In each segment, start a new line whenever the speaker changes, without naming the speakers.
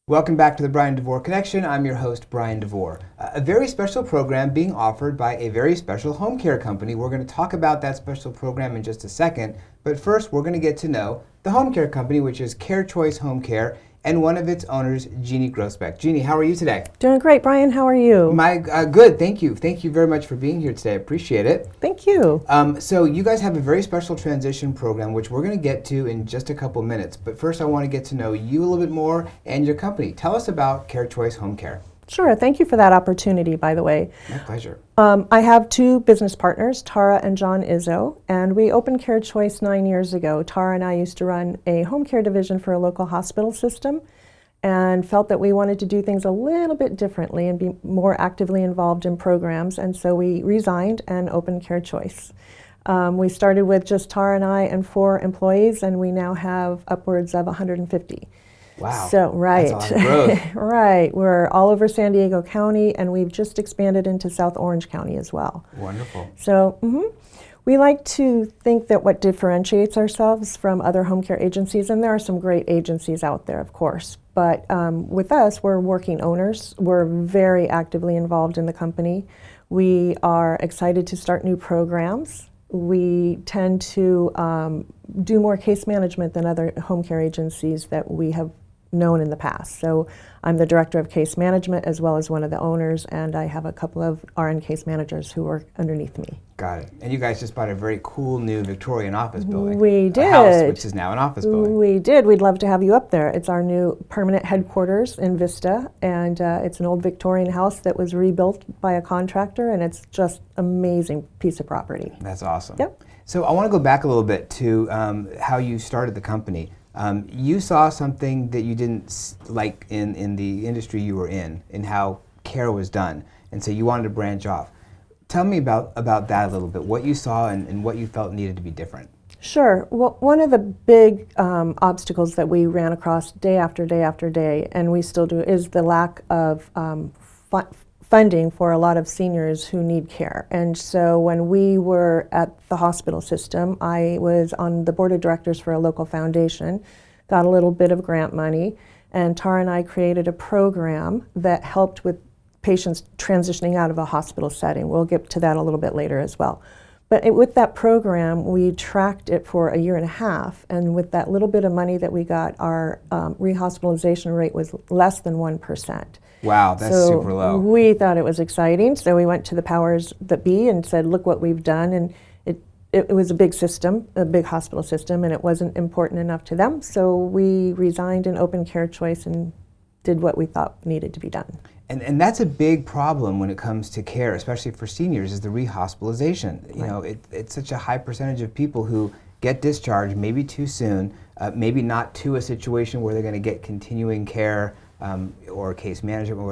Welcome back to the Brian DeVore Connection. I'm your host, Brian DeVore. A very special program being offered by a very special home care company. We're going to talk about that special program in just a second, but first we're going to get to know the home care company, which is CareChoice Home Care, and one of its owners, Jeani Groesbeck. Jeani, how are you today?
Doing great, Brian. How are you?
Good, thank you. Thank you very much for being here today. I appreciate it.
Thank you.
So you guys have a very special transition program, which we're going to get to in just a couple minutes. But first, I want to get to know you a little bit more and your company. Tell us about CareChoice Home Care.
Sure. Thank you for that opportunity, by the way.
My pleasure.
I have two business partners, Tara and Tara Izzo, and we opened CareChoice 9 years ago. Tara and I used to run a home care division for a local hospital system and felt that we wanted to do things a little bit differently and be more actively involved in programs, and so we resigned and opened CareChoice. We started with just Tara and I and 4 employees, and we now have upwards of 150.
Wow.
So, right.
That's a lot of growth.
Right. We're all over San Diego County, and we've just expanded into South Orange County as well.
Wonderful.
So, we like to think that what differentiates ourselves from other home care agencies, and there are some great agencies out there, of course, but with us, we're working owners. We're very actively involved in the company. We are excited to start new programs. We tend to do more case management than other home care agencies that we have known in the past. So I'm the director of case management as well as one of the owners, and I have a couple of RN case managers who work underneath me.
Got it. And you guys just bought a very cool new Victorian office building.
We did.
A house, which is now an office building.
We did. We'd love to have you up there. It's our new permanent headquarters in Vista, and it's an old Victorian house that was rebuilt by a contractor, and it's just an amazing piece of property.
That's awesome.
Yep.
So I want to go back a little bit to how you started the company. You saw something that you didn't like in the industry you were in how care was done, and so you wanted to branch off. Tell me about that a little bit, what you saw and what you felt needed to be different.
Sure. Well, one of the big obstacles that we ran across day after day after day, and we still do, is the lack of funding for a lot of seniors who need care. And so when we were at the hospital system, I was on the board of directors for a local foundation, got a little bit of grant money, and Tara and I created a program that helped with patients transitioning out of a hospital setting. We'll get to that a little bit later as well. But with that program, we tracked it for a year and a half, and with that little bit of money that we got, our rehospitalization rate was less than 1%.
Wow, that's super low.
We thought it was exciting, so we went to the powers that be and said, look what we've done, and it was a big system, a big hospital system, and it wasn't important enough to them, so we resigned and opened CareChoice and did what we thought needed to be done.
And that's a big problem when it comes to care, especially for seniors, is the rehospitalization.
Right.
You know, it's such a high percentage of people who get discharged maybe too soon, maybe not to a situation where they're going to get continuing care or case management or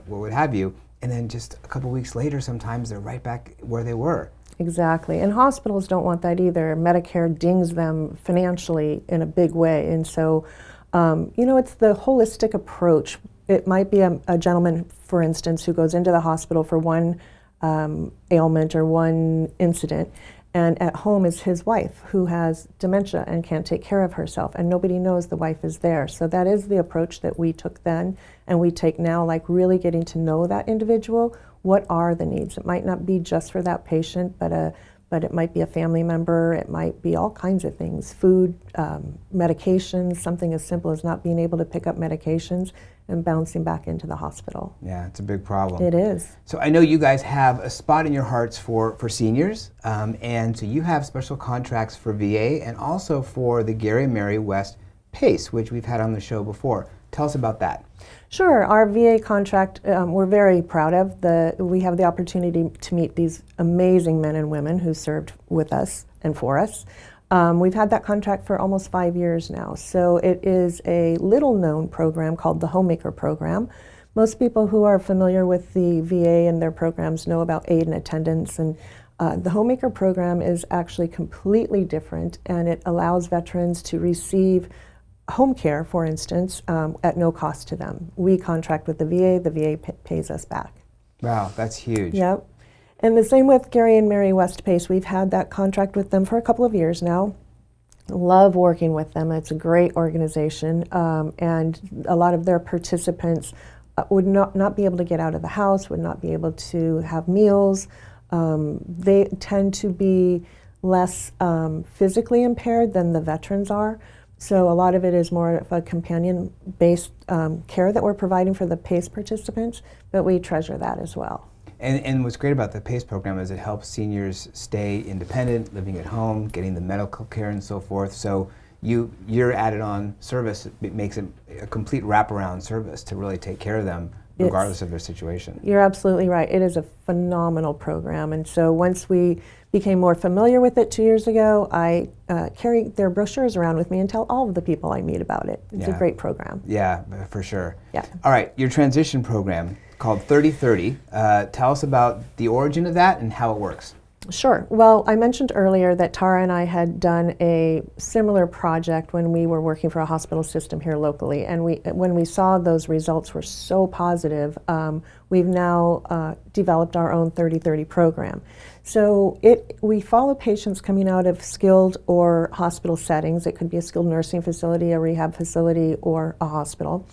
what have you, and then just a couple weeks later, sometimes they're right back where they were.
Exactly, and hospitals don't want that either. Medicare dings them financially in a big way, and so, it's the holistic approach. It might be a gentleman, for instance, who goes into the hospital for one ailment or one incident, and at home is his wife who has dementia and can't take care of herself, and nobody knows the wife is there. So that is the approach that we took then, and we take now, like really getting to know that individual. What are the needs? It might not be just for that patient, but it might be a family member, it might be all kinds of things, food, medications, something as simple as not being able to pick up medications and bouncing back into the hospital.
Yeah, it's a big problem.
It is.
So I know you guys have a spot in your hearts for seniors, and so you have special contracts for VA and also for the Gary and Mary West PACE, which we've had on the show before. Tell us about that.
Sure. Our VA contract, we're very proud of. We have the opportunity to meet these amazing men and women who served with us and for us. We've had that contract for almost 5 years now. So it is a little-known program called the Homemaker program. Most people who are familiar with the VA and their programs know about aid and attendance, and the Homemaker program is actually completely different, and it allows veterans to receive home care, for instance, at no cost to them. We contract with the VA pays us back.
Wow, that's huge.
Yep. And the same with Gary and Mary West PACE. We've had that contract with them for a couple of years now. Love working with them. It's a great organization, and a lot of their participants would not be able to get out of the house, would not be able to have meals. They tend to be less physically impaired than the veterans are. So a lot of it is more of a companion-based care that we're providing for the PACE participants, but we treasure that as well.
And what's great about the PACE program is it helps seniors stay independent, living at home, getting the medical care and so forth. So your added on service, it makes it a complete wraparound service to really take care of them regardless of their situation.
You're absolutely right. It is a phenomenal program. And so once we became more familiar with it 2 years ago, I carry their brochures around with me and tell all of the people I meet about it. It's a great program.
Yeah, for sure.
Yeah.
All right, your transition program called 3030. Tell us about the origin of that and how it works.
Sure. Well, I mentioned earlier that Tara and I had done a similar project when we were working for a hospital system here locally, and when we saw those results were so positive, we've now developed our own 3030 program. So we follow patients coming out of skilled or hospital settings. It could be a skilled nursing facility, a rehab facility, or a hospital.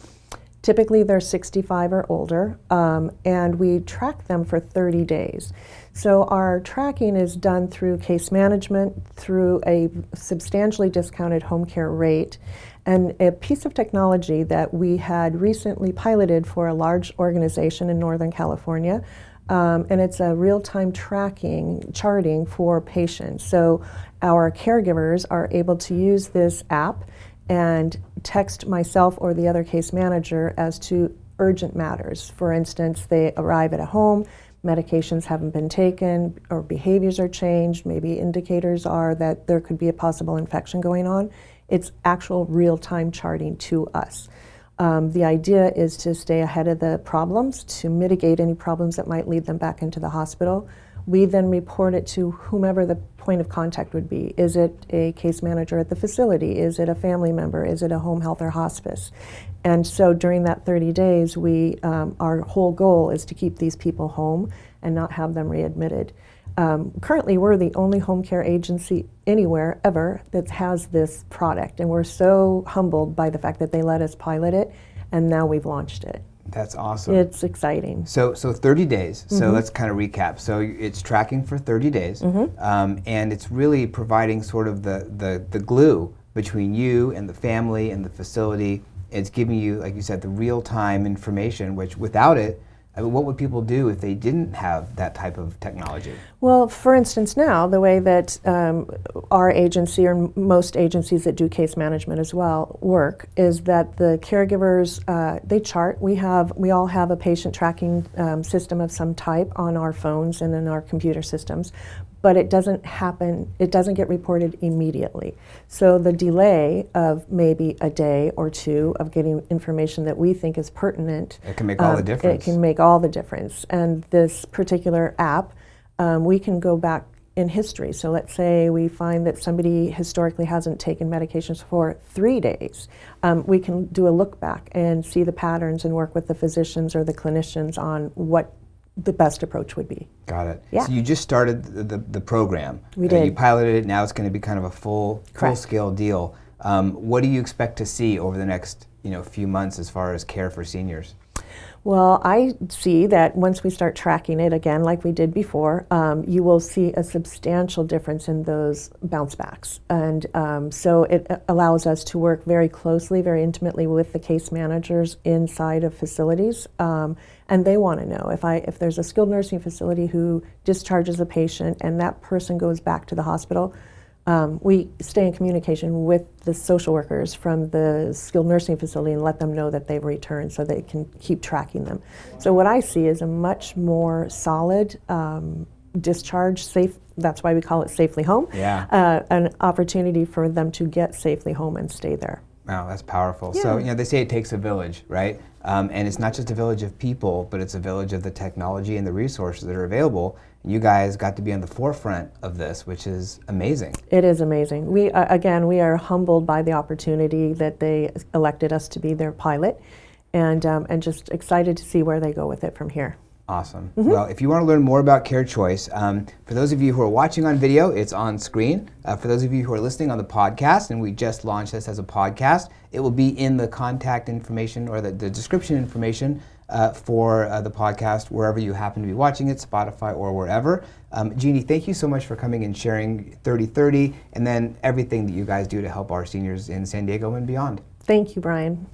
Typically, they're 65 or older, and we track them for 30 days. So our tracking is done through case management, through a substantially discounted home care rate, and a piece of technology that we had recently piloted for a large organization in Northern California. And it's a real-time charting for patients. So our caregivers are able to use this app and text myself or the other case manager as to urgent matters. For instance, they arrive at a home, medications haven't been taken, or behaviors are changed, maybe indicators are that there could be a possible infection going on. It's actual real-time charting to us. The idea is to stay ahead of the problems, to mitigate any problems that might lead them back into the hospital. We then report it to whomever the point of contact would be. Is it a case manager at the facility? Is it a family member? Is it a home health or hospice? And so during that 30 days, our whole goal is to keep these people home and not have them readmitted. Currently, we're the only home care agency anywhere ever that has this product, and we're so humbled by the fact that they let us pilot it, and now we've launched it.
That's awesome.
It's exciting.
So 30 days. So let's kind of recap. So it's tracking for 30 days, and it's really providing sort of the glue between you and the family and the facility. It's giving you, like you said, the real-time information, which without it, I mean, what would people do if they didn't have that type of technology?
Well, for instance, now the way that our agency or most agencies that do case management as well work is that the caregivers they chart. We all have a patient tracking system of some type on our phones and in our computer systems, but it doesn't happen. It doesn't get reported immediately. So the delay of maybe a day or two of getting information that we think is pertinent,
it can make all the difference.
It can make all the difference. And this particular app, we can go back in history. So let's say we find that somebody historically hasn't taken medications for 3 days. We can do a look back and see the patterns and work with the physicians or the clinicians on what the best approach would be.
Got it.
Yeah.
So you just started the program.
We did.
You piloted it. Now it's going to be kind of a full-scale deal. What do you expect to see over the next few months as far as care for seniors?
Well, I see that once we start tracking it again, like we did before, you will see a substantial difference in those bounce backs. And so it allows us to work very closely, very intimately with the case managers inside of facilities. And they want to know if there's a skilled nursing facility who discharges a patient and that person goes back to the hospital, we stay in communication with the social workers from the skilled nursing facility and let them know that they've returned so they can keep tracking them. So what I see is a much more solid discharge, safe, that's why we call it Safely Home, an opportunity for them to get safely home and stay there.
Wow, that's powerful.
Yeah.
So, they say it takes a village, right? And it's not just a village of people, but it's a village of the technology and the resources that are available. You guys got to be on the forefront of this, which is amazing.
It is amazing. We are humbled by the opportunity that they elected us to be their pilot, and just excited to see where they go with it from here.
Awesome. Well, if you want to learn more about Care Choice, for those of you who are watching on video, it's on screen. For those of you who are listening on the podcast, and we just launched this as a podcast, it will be in the contact information or the description information for the podcast, wherever you happen to be watching it, Spotify or wherever. Jeani, thank you so much for coming and sharing 30/30 and then everything that you guys do to help our seniors in San Diego and beyond.
Thank you, Brian.